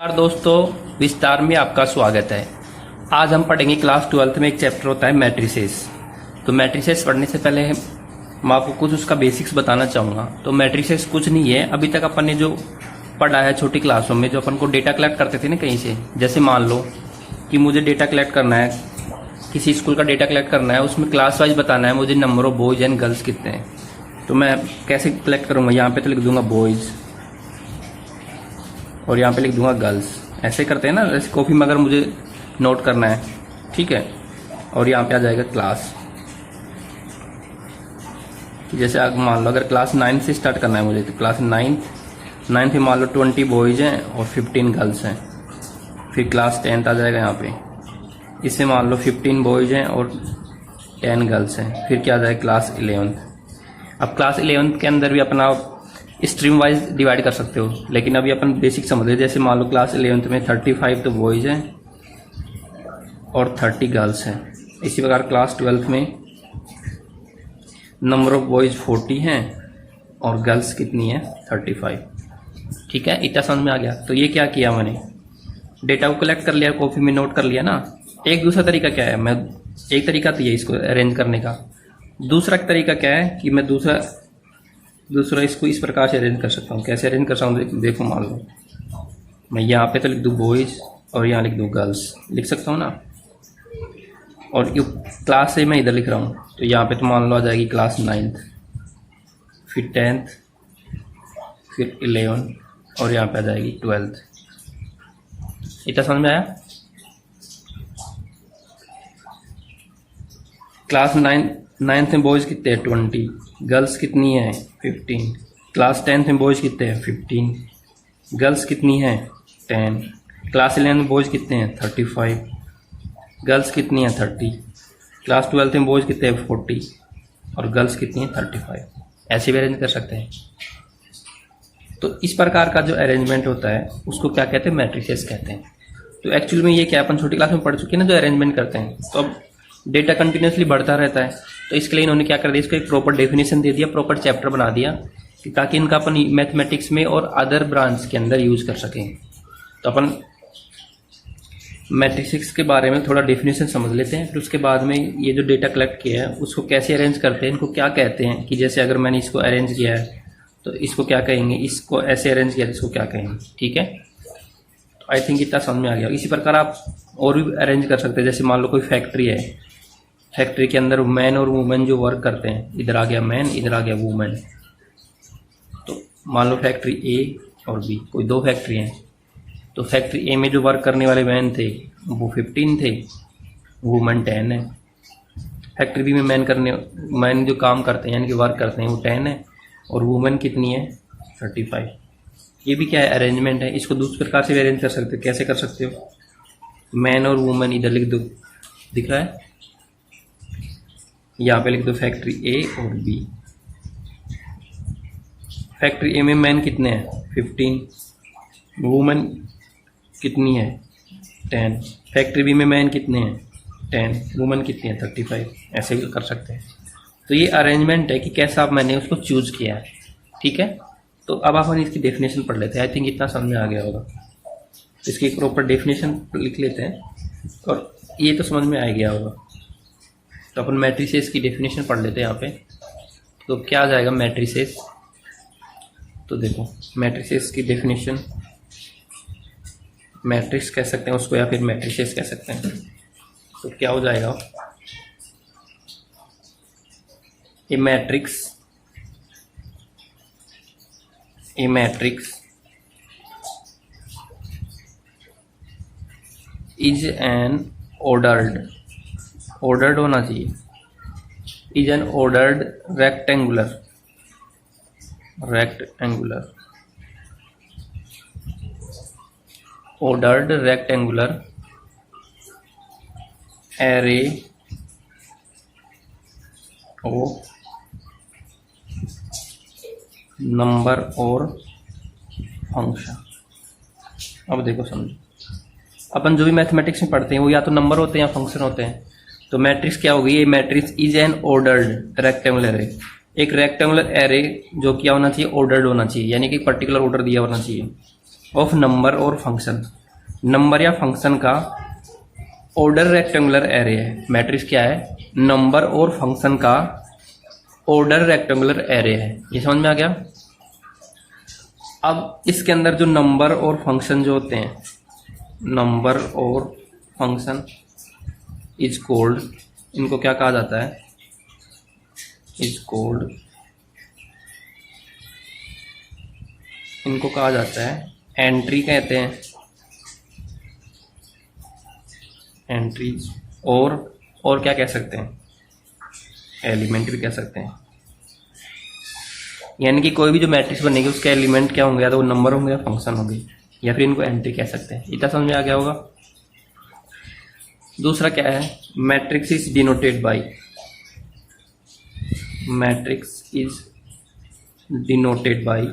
नमस्कार दोस्तों, विस्तार में आपका स्वागत है। आज हम पढ़ेंगे क्लास 12th में एक चैप्टर होता है मैट्रिसेस। तो मैट्रिसेस पढ़ने से पहले मैं आपको कुछ उसका बेसिक्स बताना चाहूँगा। तो मैट्रिसेस कुछ नहीं है, अभी तक अपन ने जो पढ़ा है छोटी क्लासों में, जो अपन को डेटा कलेक्ट करते थे ना कहीं से, जैसे मान लो कि मुझे डेटा कलेक्ट करना है, किसी स्कूल का डेटा कलेक्ट करना है, उसमें क्लास वाइज बताना है मुझे number of boys and girls कितने हैं। तो मैं कैसे कलेक्ट करूँगा, यहाँ पे तो लिख दूंगा बॉयज़ और यहाँ पे लिख दूंगा गर्ल्स। ऐसे करते हैं ना, जैसे कॉपी में अगर मुझे नोट करना है, ठीक है। और यहाँ पे आ जाएगा क्लास। जैसे अगर मान लो अगर क्लास 9 से स्टार्ट करना है मुझे, तो क्लास 9th में मान लो 20 बॉयज़ हैं और 15 गर्ल्स हैं। फिर क्लास 10th आ जाएगा यहाँ पे, इससे मान लो 15 बॉयज़ हैं और 10 गर्ल्स हैं। फिर क्या आ जाएगा क्लास 11th। अब क्लास 11th के अंदर भी अपना स्ट्रीम वाइज डिवाइड कर सकते हो, लेकिन अभी अपन बेसिक समझ रहे। जैसे मान लो क्लास 11th में 35 तो बॉयज़ हैं और 30 गर्ल्स हैं। इसी प्रकार क्लास 12th में नंबर ऑफ बॉयज़ 40 हैं और गर्ल्स कितनी है 35। ठीक है, इतना समझ में आ गया। तो ये क्या किया मैंने, डेटा को कलेक्ट कर लिया, कॉपी में नोट कर लिया ना। एक दूसरा तरीका क्या है, मैं एक तरीका तो ये इसको अरेंज करने का, दूसरा तरीका क्या है कि मैं दूसरा इसको इस प्रकार से अरेंज कर सकता हूँ। कैसे अरेंज कर सकता हूँ, देखो मान लो मैं यहाँ पे तो लिख दूँ बॉयज़ और यहाँ लिख दूँ गर्ल्स, लिख सकता हूँ ना। और ये क्लास से मैं इधर लिख रहा हूँ, तो यहाँ पे तो मान लो आ जाएगी क्लास 9th, फिर 10th, फिर 11 और यहाँ पे आ जाएगी 12th। इतना समझ में आया। क्लास 9th में बॉयज़ कितने हैं 20, गर्ल्स कितनी है 15। क्लास 10th में बॉयज़ कितने हैं 15, गर्ल्स कितनी है 10। क्लास 11 में बॉयज़ कितने हैं 35, गर्ल्स कितनी है 30। क्लास 12th में बॉयज़ कितने हैं 40 और गर्ल्स कितनी है 35। ऐसे भी अरेंज कर सकते हैं। तो इस प्रकार का जो अरेंजमेंट होता है उसको क्या कहते हैं, मैट्रिसेस कहते हैं। तो एक्चुअली में ये क्या अपन छोटी क्लास में पढ़ चुके हैं ना, जो अरेंजमेंट करते हैं। तो अब डेटा कंटिन्यूसली बढ़ता रहता है, तो इसके लिए इन्होंने क्या कर दिया, इसको एक प्रॉपर डेफिनेशन दे दिया, प्रॉपर चैप्टर बना दिया कि ताकि इनका अपन मैथमेटिक्स में और अदर ब्रांच के अंदर यूज कर सकें। तो अपन मैट्रिसेस के बारे में थोड़ा डेफिनेशन समझ लेते हैं, फिर उसके बाद में ये जो डेटा कलेक्ट किया है उसको कैसे अरेंज करते हैं, इनको क्या कहते हैं। कि जैसे अगर मैंने इसको अरेंज किया है तो इसको क्या कहेंगे, इसको ऐसे अरेंज किया तो इसको क्या कहेंगे। ठीक है, तो आई थिंक इतना समझ में आ गया। इसी प्रकार आप और भी अरेंज कर सकते हैं। जैसे मान लो कोई फैक्ट्री है, फैक्ट्री के अंदर मैन और वुमेन जो वर्क करते हैं, इधर आ गया मैन, इधर आ गया वुमेन। तो मान लो फैक्ट्री ए और बी, कोई दो फैक्ट्री हैं। तो फैक्ट्री ए में जो वर्क करने वाले मैन थे वो 15 थे, वुमेन 10 है। फैक्ट्री बी में मैन जो काम करते हैं यानी कि वर्क करते हैं वो 10 है और वुमेन कितनी है 35। ये भी क्या है, अरेंजमेंट है। इसको दूसरे प्रकार से भी अरेंज कर सकते हो। कैसे कर सकते हो, मैन और वुमेन इधर लिख दो, दिख रहा है, यहाँ पे लिख दो फैक्ट्री ए और बी। फैक्ट्री ए में मैन कितने हैं 15, वुमेन कितनी है 10। फैक्ट्री बी में मैन कितने हैं 10, वुमेन कितनी है 35। ऐसे भी कर सकते हैं। तो ये अरेंजमेंट है कि कैसा आप मैंने उसको चूज किया है। ठीक है, तो अब अपन इसकी डेफिनेशन पढ़ लेते हैं। आई थिंक इतना समझ में आ गया होगा। इसकी एक प्रॉपर डेफिनेशन लिख लेते हैं और ये तो समझ में आ गया होगा। तो अपन मैट्रिसेस की डेफिनेशन पढ़ लेते हैं यहाँ पे। तो क्या आ जाएगा मैट्रिसेस, तो देखो मैट्रिसेस की डेफिनेशन, मैट्रिक्स कह सकते हैं उसको या फिर मैट्रिसेस कह सकते हैं। तो क्या हो जाएगा, ए मैट्रिक्स इज एन ऑर्डर्ड होना चाहिए, is an ordered rectangular ordered rectangular array of number और फंक्शन। अब देखो समझो, अपन जो भी मैथमेटिक्स में पढ़ते हैं वो या तो नंबर होते हैं या फंक्शन होते हैं। तो मैट्रिक्स क्या होगी, ये matrix is an ordered rectangular array, एक रेक्टेंगुलर एरे जो क्या होना चाहिए, ऑर्डर्ड होना चाहिए, यानी कि पर्टिकुलर ऑर्डर दिया होना चाहिए। ऑफ नंबर और फंक्शन, नंबर या फंक्शन का ऑर्डर रेक्टेंगुलर एरे है। मैट्रिक्स क्या है? नंबर और फंक्शन का ऑर्डर रेक्टेंगुलर एरे है। ये समझ में आ गया? अब इसके अंदर जो नंबर और फंक्शन जो होते हैं, नंबर और फंक्शन इज कॉल्ड, इनको क्या कहा जाता है? इज कॉल्ड, इनको कहा जाता है एंट्री कहते हैं, एंट्री। और क्या कह सकते हैं? एलिमेंट भी कह सकते हैं। यानी कि कोई भी जो मैट्रिक्स बनेगी उसके एलिमेंट क्या होंगे? या तो वो नंबर होंगे या फंक्शन होंगे, या फिर इनको एंट्री कह सकते हैं। इतना समझ में आ गया होगा। दूसरा क्या है? Matrix is denoted by, matrix is denoted by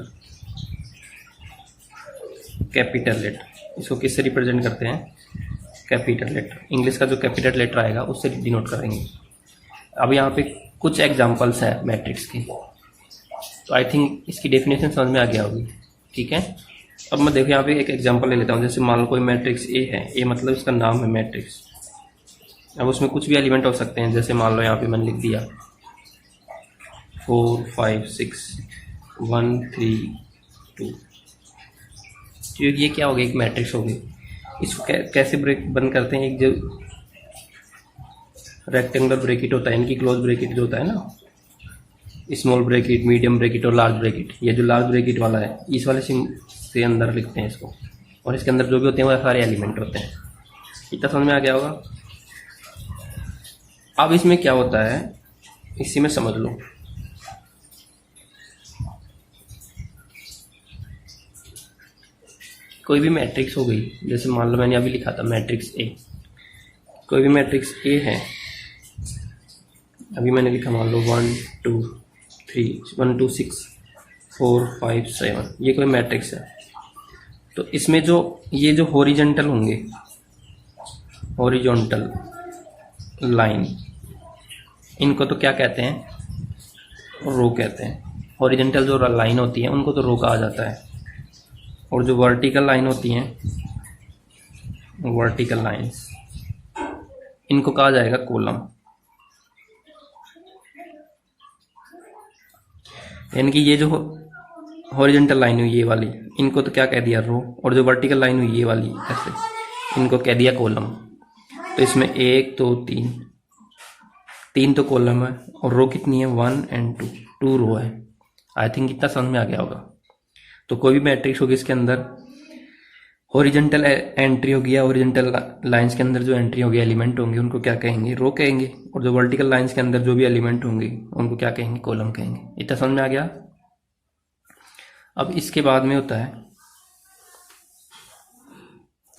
capital letter. इसको किससे रिप्रेजेंट करते हैं? Capital letter. इंग्लिश का जो कैपिटल लेटर आएगा उससे डिनोट करेंगे। अब यहाँ पे कुछ एग्जांपल्स है मैट्रिक्स की, तो आई थिंक इसकी डेफिनेशन समझ में आ गया होगी। ठीक है, अब मैं देखो यहाँ पे एक एग्जांपल ले लेता हूँ। जैसे मान लो कोई मैट्रिक्स ए है, ए मतलब इसका नाम है मैट्रिक्स। अब उसमें कुछ भी एलिमेंट हो सकते हैं। जैसे मान लो यहाँ पे मैंने लिख दिया 4 5 6 1 3 2, तो ये क्या हो गया? एक मैट्रिक्स हो गई। इसको कैसे ब्रेक बंद करते हैं? एक जो रेक्टेंगुलर ब्रेकेट होता है, इनकी क्लोज ब्रेकेट जो होता है ना, स्मॉल ब्रेकेट, मीडियम ब्रेकेट और लार्ज ब्रेकेट। ये जो लार्ज ब्रेकेट वाला है, इस वाले से अंदर लिखते हैं इसको, और इसके अंदर जो भी होते हैं वो सारे एलिमेंट होते हैं। इतना समझ में आ गया होगा। अब इसमें क्या होता है, इसी में समझ लो। कोई भी मैट्रिक्स हो गई, जैसे मान लो मैंने अभी लिखा था मैट्रिक्स ए, कोई भी मैट्रिक्स ए है। अभी मैंने लिखा मान लो 1 2 3 1 2 6 4 5 7, ये कोई मैट्रिक्स है। तो इसमें जो ये जो हॉरिजॉन्टल होंगे, हॉरिजॉन्टल लाइन, इनको तो क्या कहते हैं? रो कहते हैं। हॉरिजॉन्टल जो लाइन होती है उनको तो रो कहा जाता है, और जो वर्टिकल लाइन होती हैं, वर्टिकल लाइंस, इनको कहा जाएगा कॉलम। यानी कि ये जो हॉरिजॉन्टल लाइन हुई ये वाली, इनको तो क्या कह दिया? रो। और जो वर्टिकल लाइन हुई ये वाली ऐसे, इनको कह दिया कॉलम। तो इसमें 1 2 3, 3 तो कॉलम है, और रो कितनी है? 1 और 2, 2 रो है। आई थिंक इतना समझ में आ गया होगा। तो कोई भी मैट्रिक्स होगी इसके अंदर हॉरिजॉन्टल एंट्री होगी, या हॉरिजॉन्टल लाइंस के अंदर जो एंट्री होगी, एलिमेंट होंगे, उनको क्या कहेंगे? रो कहेंगे। और जो वर्टिकल लाइंस के अंदर जो भी एलिमेंट होंगे उनको क्या कहेंगे? कॉलम कहेंगे। इतना समझ में आ गया। अब इसके बाद में होता है,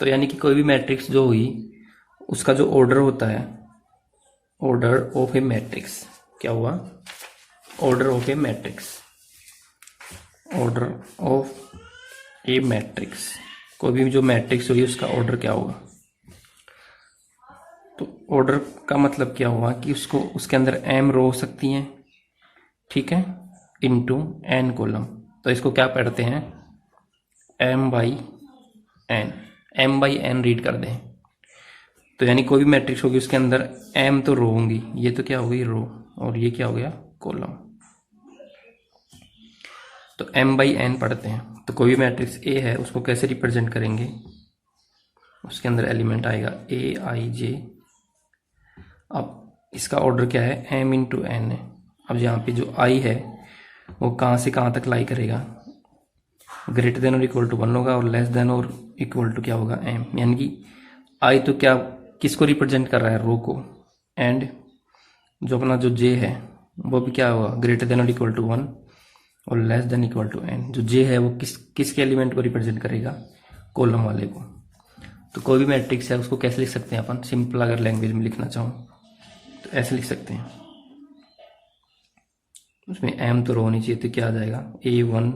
तो यानी कि कोई भी मैट्रिक्स जो हुई उसका जो ऑर्डर होता है, ऑर्डर ऑफ ए मैट्रिक्स, क्या हुआ? Order of A matrix, order of A matrix. कोई भी जो मैट्रिक्स हुई उसका ऑर्डर क्या होगा? तो ऑर्डर का मतलब क्या हुआ कि उसको, उसके अंदर m रो हो सकती हैं, ठीक है, इनटू n कॉलम। तो इसको क्या पढ़ते हैं? m/n, m/n रीड कर दें। तो यानी कोई भी मैट्रिक्स होगी उसके अंदर m तो रो होंगी, ये तो क्या हो गई? रो, और ये क्या हो गया? कॉलम। तो m/n पढ़ते हैं। तो कोई भी मैट्रिक्स A है उसको कैसे रिप्रेजेंट करेंगे? उसके अंदर एलिमेंट आएगा Aij। अब इसका ऑर्डर क्या है? m इंटू n है। अब यहाँ पे जो i है वो कहाँ से कहाँ तक लाई करेगा? ग्रेटर देन और इक्वल टू 1 होगा, और लेस देन और इक्वल टू क्या होगा? m। यानी कि i तो क्या, किसको रिप्रेजेंट कर रहा है? रो को। एंड जो अपना जो j है वो भी क्या होगा? ग्रेटर देन और इक्वल टू 1 और less than equal to n। जो j है वो किसके एलिमेंट को रिप्रेजेंट करेगा? कॉलम वाले को। तो कोई भी मैट्रिक्स है उसको कैसे लिख सकते हैं अपन? सिंपल अगर लैंग्वेज में लिखना चाहो तो ऐसे लिख सकते हैं। उसमें m तो रो होनी चाहिए, तो क्या आ जाएगा? A1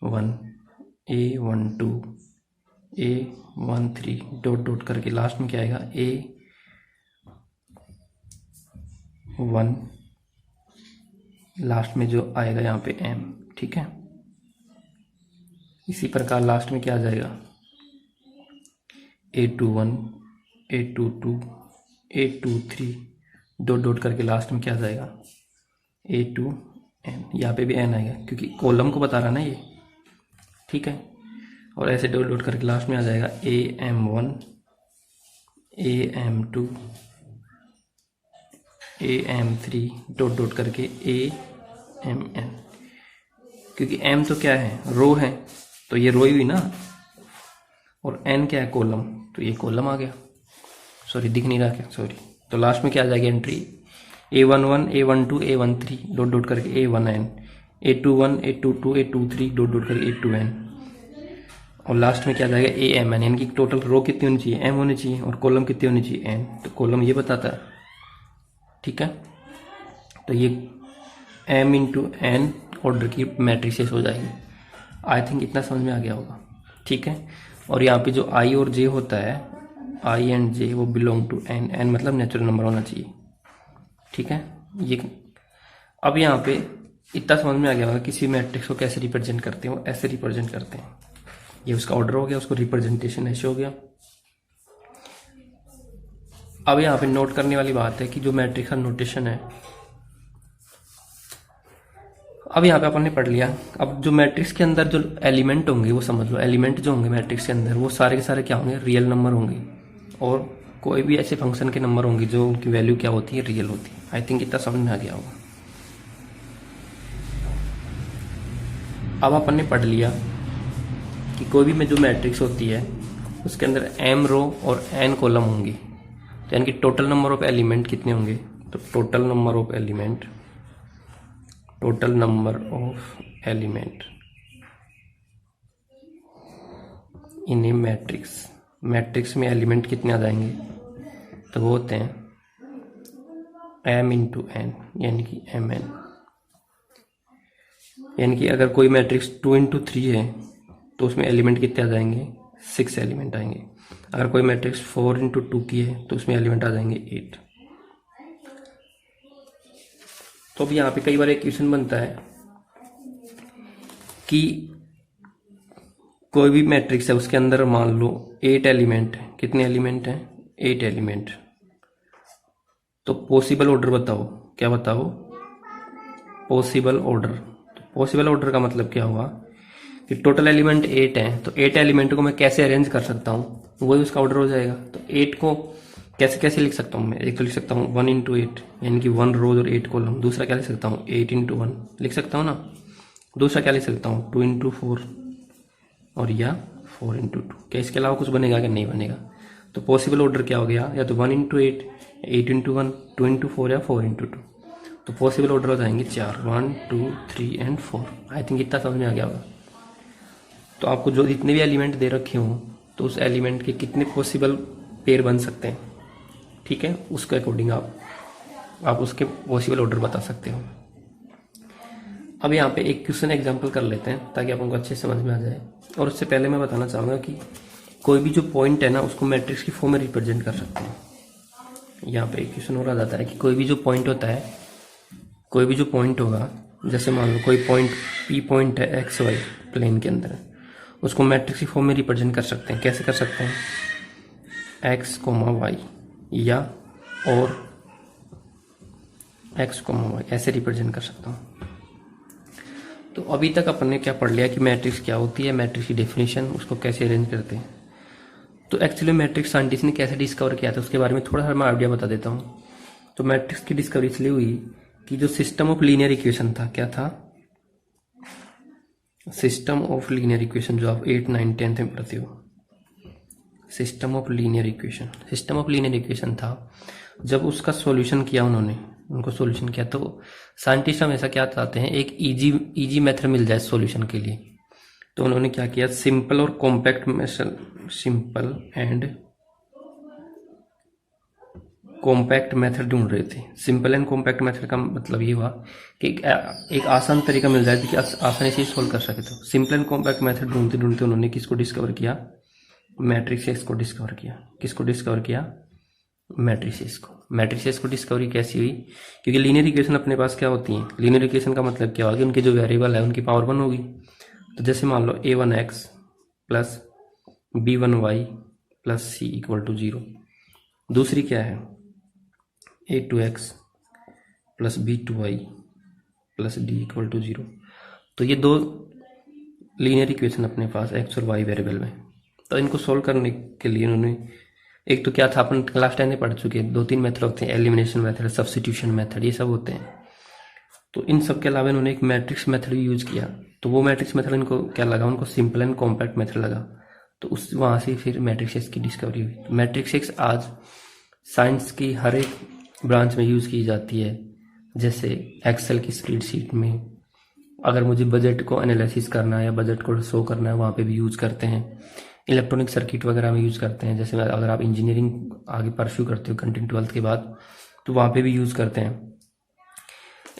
1 A1 2 A1 3 dot dot करके लास्ट में क्या आएगा? A1, लास्ट में जो आएगा यहाँ पे m, ठीक है। इसी प्रकार लास्ट में क्या आ जाएगा, A21, A22, A23 dot dot करके लास्ट में क्या आ जाएगा, A2N। यहाँ पे भी N आएगा क्योंकि कॉलम को बता रहा ना ये, ठीक है। और ऐसे डॉट डॉट करके लास्ट में आ जाएगा AM1, AM2, AM3 dot dot करके AMN। क्योंकि M तो क्या है, रो है, तो ये रो ही हुई ना, और N क्या है, कॉलम, तो ये कॉलम आ गया। सॉरी दिख नहीं रहा क्या, सॉरी। तो लास्ट में क्या आ जाएगी entry, A11, A12, A13 dot dot करके A1N, A21, A22, A23 dot dot करके A2N, और लास्ट में क्या आ जाएगा AMN। यानी कि टोटल रो कितनी होनी चाहिए, M होनी चाहिए, और कॉलम कितनी होनी चाहिए, N। तो कॉलम ये बताता है, ठीक है। तो ये M इंटू N ऑर्डर की मैट्रिसेस हो जाएगी। आई थिंक इतना समझ में आ गया होगा, ठीक है। और यहाँ पे जो I और J होता है, I एंड J वो बिलोंग टू N, N मतलब नेचुरल नंबर होना चाहिए, ठीक है। ये अब यहाँ पे इतना समझ में आ गया होगा किसी मैट्रिक्स को कैसे रिप्रेजेंट करते हैं, वो ऐसे रिप्रेजेंट करते हैं। ये उसका ऑर्डर हो गया, उसको रिप्रेजेंटेशन ऐसे हो गया। अब यहाँ पे नोट करने वाली बात है कि जो मैट्रिक्स का नोटेशन है, अब यहाँ पे अपन ने पढ़ लिया। अब जो मैट्रिक्स के अंदर जो एलिमेंट होंगे वो समझ लो, एलिमेंट जो होंगे मैट्रिक्स के अंदर वो सारे के सारे क्या होंगे, रियल नंबर होंगे, और कोई भी ऐसे फंक्शन के नंबर होंगे जो उनकी वैल्यू क्या होती है, रियल होती है। आई थिंक इतना समझ में आ गया होगा। अब अपन ने पढ़ लिया कि कोई भी में जो मैट्रिक्स होती है उसके अंदर M रो और N कॉलम होंगी, तो यानी कि टोटल नंबर ऑफ एलिमेंट कितने होंगे, तो total number of element in A matrix में एलिमेंट कितने आ जाएंगे, तो वो होते हैं M इंटू N, यानी कि MN। यानी कि अगर कोई मैट्रिक्स 2 इंटू 3 है तो उसमें एलिमेंट कितने आ जाएंगे, 6 एलिमेंट आएंगे। अगर कोई मैट्रिक्स 4 इंटू 2 की है तो उसमें एलिमेंट आ जाएंगे 8। तो अब यहाँ पे कई बार एक क्वेश्चन बनता है कि कोई भी मैट्रिक्स है उसके अंदर मान लो 8 एलिमेंट है। कितने एलिमेंट हैं, 8 एलिमेंट। तो पॉसिबल ऑर्डर बताओ, क्या बताओ, पॉसिबल ऑर्डर। तो पॉसिबल ऑर्डर का मतलब क्या हुआ कि टोटल एलिमेंट 8 हैं, तो 8 एलिमेंट को मैं कैसे अरेंज कर सकता हूँ, वही उसका ऑर्डर हो जाएगा। तो 8 को कैसे कैसे लिख सकता हूँ मैं, एक तो लिख सकता हूँ 1 इंटू 8, यानी कि 1 रोज और 8 कॉलम। दूसरा क्या लिख सकता हूँ, 8 इंटू 1 लिख सकता हूँ ना। दूसरा क्या लिख सकता हूँ, 2 इंटू 4, और या 4 इंटू 2। क्या इसके अलावा कुछ बनेगा क्या, नहीं बनेगा। तो पॉसिबल ऑर्डर क्या हो गया, या तो 1 इंटू 8, 8 इंटू 1, 2 इंटू 4 या 4 इंटू 2। तो पॉसिबल ऑर्डर हो जाएंगे 4, 1 2 3 एंड 4। आई थिंक इतना समझ में आ गया होगा। तो आपको जो जितने भी एलिमेंट दे रखे हों तो उस एलिमेंट के कितने पॉसिबल पेयर बन सकते हैं, ठीक है, उसके अकॉर्डिंग आप उसके पॉसिबल ऑर्डर बता सकते हो। अब यहाँ पे एक क्वेश्चन एग्जांपल कर लेते हैं ताकि आप उनको अच्छे समझ में आ जाए। और उससे पहले मैं बताना चाहूँगा कि कोई भी जो पॉइंट है ना उसको मैट्रिक्स की फॉर्म में रिप्रेजेंट कर सकते हैं। यहाँ पे एक क्वेश्चन और आ जाता है कि कोई भी जो पॉइंट होता है, कोई भी जो पॉइंट होगा, जैसे मान लो कोई पॉइंट P पॉइंट है XY प्लेन के अंदर, उसको मैट्रिक्स की फॉर्म में रिप्रेजेंट कर सकते हैं। कैसे कर सकते हैं, X, Y या और X, Y ऐसे रिप्रेजेंट कर सकता हूँ। तो अभी तक अपन ने क्या पढ़ लिया कि मैट्रिक्स क्या होती है, मैट्रिक्स की डेफिनेशन, उसको कैसे अरेंज करते हैं। तो एक्चुअली मैट्रिक्स साइंटिस्ट ने कैसे डिस्कवर किया था उसके बारे में थोड़ा सा मैं आइडिया बता देता हूँ। तो मैट्रिक्स की डिस्कवरी इसलिए हुई कि जो सिस्टम ऑफ लीनियर इक्वेशन था, क्या था, सिस्टम ऑफ लीनियर इक्वेशन, जो आप 8, 9, 10 में पढ़ते हो, सिस्टम ऑफ लीनियर इक्वेशन था। जब उसका सॉल्यूशन किया उनको सॉल्यूशन किया, तो साइंटिस्ट हमेशा क्या चाहते हैं, एक इजी मेथड मिल जाए सॉल्यूशन के लिए। तो उन्होंने क्या किया, सिंपल और कॉम्पैक्ट मेथड ढूंढ रहे थे। सिंपल एंड कॉम्पैक्ट मेथड का मतलब ये हुआ कि एक आसान तरीका मिल जाए कि आसानी से सोल्व कर सके। तो सिंपल एंड कॉम्पैक्ट मेथड ढूंढते ढूंढते उन्होंने किसको डिस्कवर किया, मैट्रिसेस को डिस्कवर किया। किसको डिस्कवर किया, मैट्रिसेस को। मैट्रिसेस को डिस्कवरी कैसी हुई, क्योंकि लीनियर इक्वेशन अपने पास क्या होती है, लीनियर इक्वेशन का मतलब क्या होगा कि उनके जो वेरिएबल है उनकी पावर 1 होगी। तो जैसे मान लो a1x plus b1y plus c equal to 0। दूसरी क्या है a2x plus b2y plus d equal to 0। तो ये दो लीनियर इक्वेशन अपने पास x और y वेरिएबल में। तो इनको सोल्व करने के लिए उन्होंने एक तो क्या था, अपन क्लास 10 में पढ़ चुके हैं, 2-3 मेथड होते हैं, एलिमिनेशन मेथड, सब्स्टिट्यूशन मेथड, ये सब होते हैं। तो इन सब के अलावा इन्होंने एक मैट्रिक्स मेथड भी यूज किया। तो वो मैट्रिक्स मेथड इनको क्या लगा, उनको सिंपल एंड कॉम्पैक्ट मेथड लगा। तो उस वहाँ से फिर मैट्रिक्स एक्स की डिस्कवरी हुई। मैट्रिक्स एक्स आज साइंस की हर एक ब्रांच में यूज़ की जाती है। जैसे एक्सेल की स्प्रेडशीट में अगर मुझे बजट को एनालिसिस करना है या बजट को शो करना है, वहाँ पे भी यूज़ करते हैं। इलेक्ट्रॉनिक सर्किट वगैरह में यूज़ करते हैं। जैसे अगर आप इंजीनियरिंग आगे परस्यू करते हो कंटिन्यू 12th के बाद, तो वहाँ पे भी यूज़ करते हैं।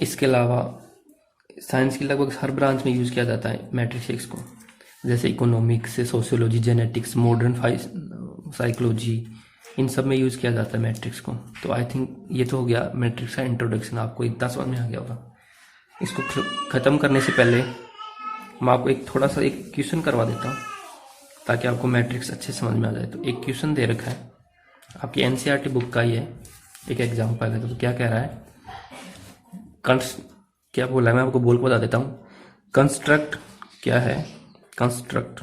इसके अलावा साइंस की लगभग हर ब्रांच में यूज़ किया जाता है मैट्रिक्स एक्स को। जैसे economics, sociology, genetics, modern psychology, इन सब में यूज़ किया जाता है मैट्रिक्स को। तो आई थिंक ये तो हो गया मैट्रिक्स का इंट्रोडक्शन, आपको इतना समझ में आ गया होगा। इसको ख़त्म करने से पहले मैं आपको एक थोड़ा सा एक क्वेश्चन करवा देता हूँ ताकि आपको मैट्रिक्स अच्छे समझ में आ जाए। तो एक क्वेश्चन दे रखा है आपकी एनसीईआरटी बुक का ही है, एक एग्जाम्पल है। तो क्या कह रहा है, क्या बोला है मैं आपको बोल को बता देता हूँ। कंस्ट्रक्ट क्या है, कंस्ट्रक्ट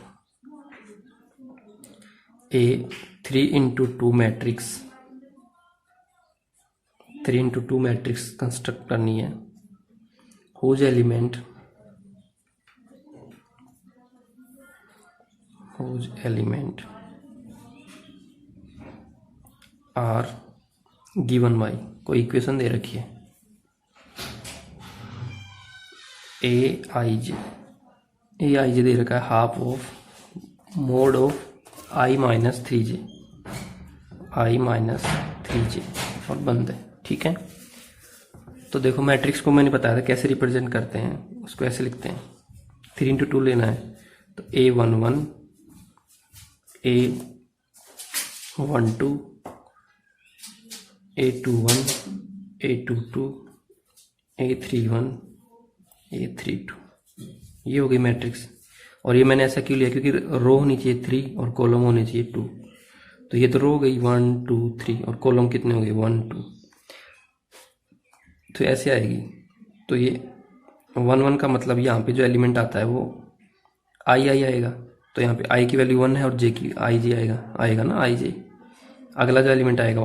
ए 3x2 matrix, 3x2 matrix construct करनी है। whose element are given by, कोई इक्वेशन दे रखी है aij दे रखा है half of mode of i minus 3j, और बंद है। ठीक है, तो देखो मैट्रिक्स को मैंने बताया था कैसे रिप्रेजेंट करते हैं, उसको ऐसे लिखते हैं। 3x2 लेना है तो a11, a12, a21, a22, a31, a32, ये हो गई मैट्रिक्स। और ये मैंने ऐसा क्यों लिया, क्योंकि रो होनी चाहिए 3 और कॉलम होने चाहिए 2। तो ये तो रो हो गई 1 2 3 और कॉलम कितने हो गए 1 2, तो ऐसे आएगी। तो ये 1 1 का मतलब यहाँ पे जो एलिमेंट आता है वो आई आएगा। तो यहाँ पे आई की वैल्यू 1 है और जे की आई जे आएगा ना, आई जे। अगला जो एलिमेंट आएगा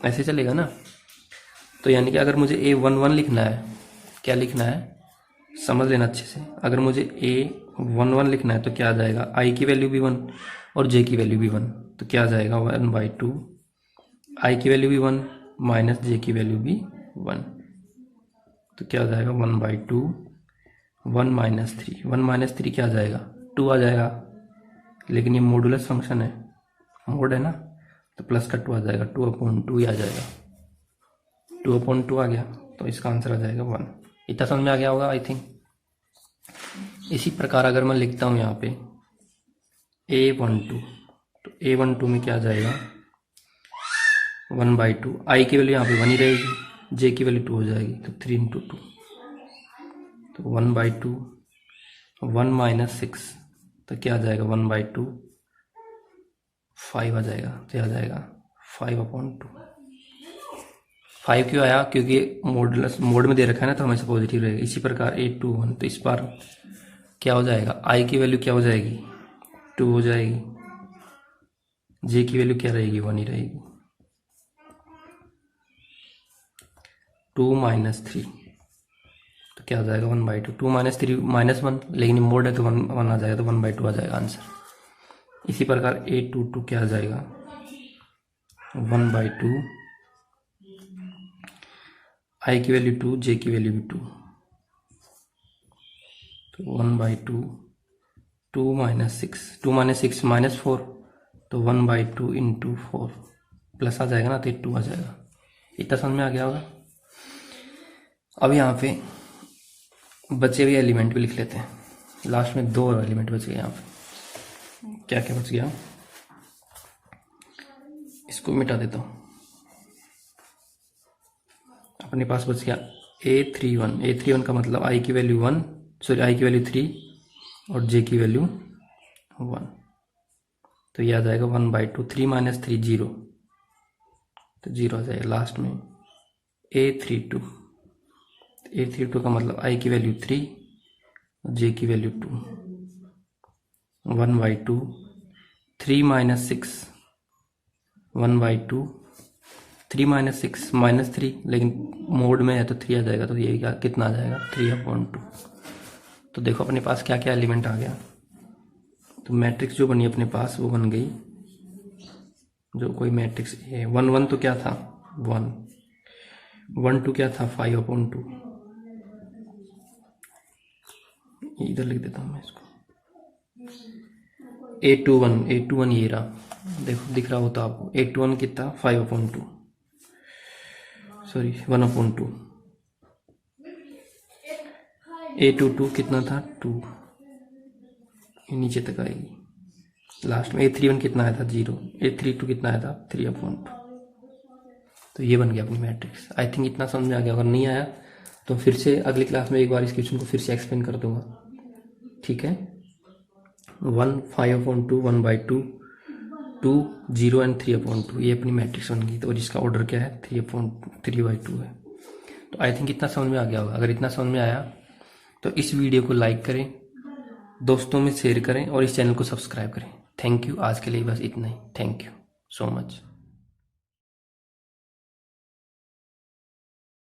ऐसे चलेगा ना। तो यानी कि अगर मुझे a11 लिखना है, क्या लिखना है समझ लेना अच्छे से। अगर मुझे a11 लिखना है तो क्या आ जाएगा, आई की वैल्यू भी 1 और जे की वैल्यू भी 1, तो क्या आ जाएगा 1/2, आई की वैल्यू भी 1 माइनस जे की वैल्यू भी 1, तो क्या आ जाएगा 1/2, 1 माइनस 3, 1 माइनस 3 क्या आ जाएगा 2 आ जाएगा। लेकिन ये मॉडुलस फंक्शन है, मोड है ना, तो प्लस का 2 आ जाएगा, 2/2 ही आ जाएगा, 2/2 आ गया। तो इसका आंसर आ जाएगा 1। इतना समझ में आ गया होगा आई थिंक। इसी प्रकार अगर मैं लिखता हूँ यहाँ पे a12, तो a12 में क्या आ जाएगा 1/2, आई की वैल्यू यहाँ पे 1 ही रहेगी, जे की वैल्यू 2 हो जाएगी, तो 3x2, तो 1/2, 1 माइनस 6, तो क्या आ जाएगा 1/2, 5 आ जाएगा, तो आ जाएगा 5/2। 5 क्यों आया, क्योंकि मॉडुलस मोड में दे रखा है ना, तो हमेशा पॉजिटिव रहेगा। इसी प्रकार 821, तो इस बार क्या हो जाएगा, आई की वैल्यू क्या हो जाएगी 2 हो जाएगी, जे की वैल्यू क्या रहेगी 1 ही रहेगी, 2 माइनस 3, तो क्या आ जाएगा 1/2, 2 माइनस 3 -1, लेकिन मोड है तो 1 आ जाएगा, तो 1/2 आ जाएगा आंसर। इसी प्रकार a22 क्या आ जाएगा 1/2, आई की वैल्यू 2, जे की वैल्यू भी 2, तो 1/2, 2 माइनस 6, 2 माइनस 6 -4, तो 1/2 इंटू 4 प्लस आ जाएगा ना, तो 2 आ जाएगा। इतना समझ में आ गया होगा। अब यहाँ पे बचे हुए एलिमेंट भी लिख लेते हैं। लास्ट में 2 एलिमेंट बच गए यहाँ पे। क्या क्या बच गया, इसको मिटा देता हूँ। अपने पास बच गया a31, a31 का मतलब आई की वैल्यू 1 सॉरी आई की वैल्यू 3 और जे की वैल्यू 1। तो ये आ जाएगा 1/2, 3 - 3 0, तो 0 आ जाएगा लास्ट में। A32 का मतलब आई की वैल्यू 3 और जे की वैल्यू 2। 1/2 3 - 6, 1/2 3 - 6 -3, लेकिन मोड में है तो 3 आ जाएगा, तो ये क्या कितना आ जाएगा 3/2। तो देखो अपने पास क्या क्या एलिमेंट आ गया। तो मैट्रिक्स जो बनी अपने पास वो बन गई, जो कोई मैट्रिक्स है 1 1 तो क्या था 1, 1 2 क्या था 5/2। इधर लिख देता हूँ मैं इसको। A21 ये रहा, देखो दिख रहा होता आपको। A21 कितना 5/2, सॉरी 1/2। A22 कितना था 2, ये नीचे तक आएगी लास्ट में। A31 कितना आया था 0, A32 कितना आया था 3/2। तो ये बन गया अपनी मैट्रिक्स। आई थिंक इतना समझ में आ गया। अगर नहीं आया तो फिर से अगली क्लास में एक बार इस क्वेश्चन को फिर से एक्सप्लेन कर दूंगा, ठीक है। 1 5/2 1/2 2 0 एंड 3/2, ये अपनी मैट्रिक्स बन गई। तो जिसका ऑर्डर क्या है 3/2 है। तो आई थिंक इतना समझ में आ गया होगा। अगर इतना समझ में आया तो इस वीडियो को लाइक करें, दोस्तों में शेयर करें और इस चैनल को सब्सक्राइब करें। Thank you. आज के लिए बस इतना ही। Thank you so much.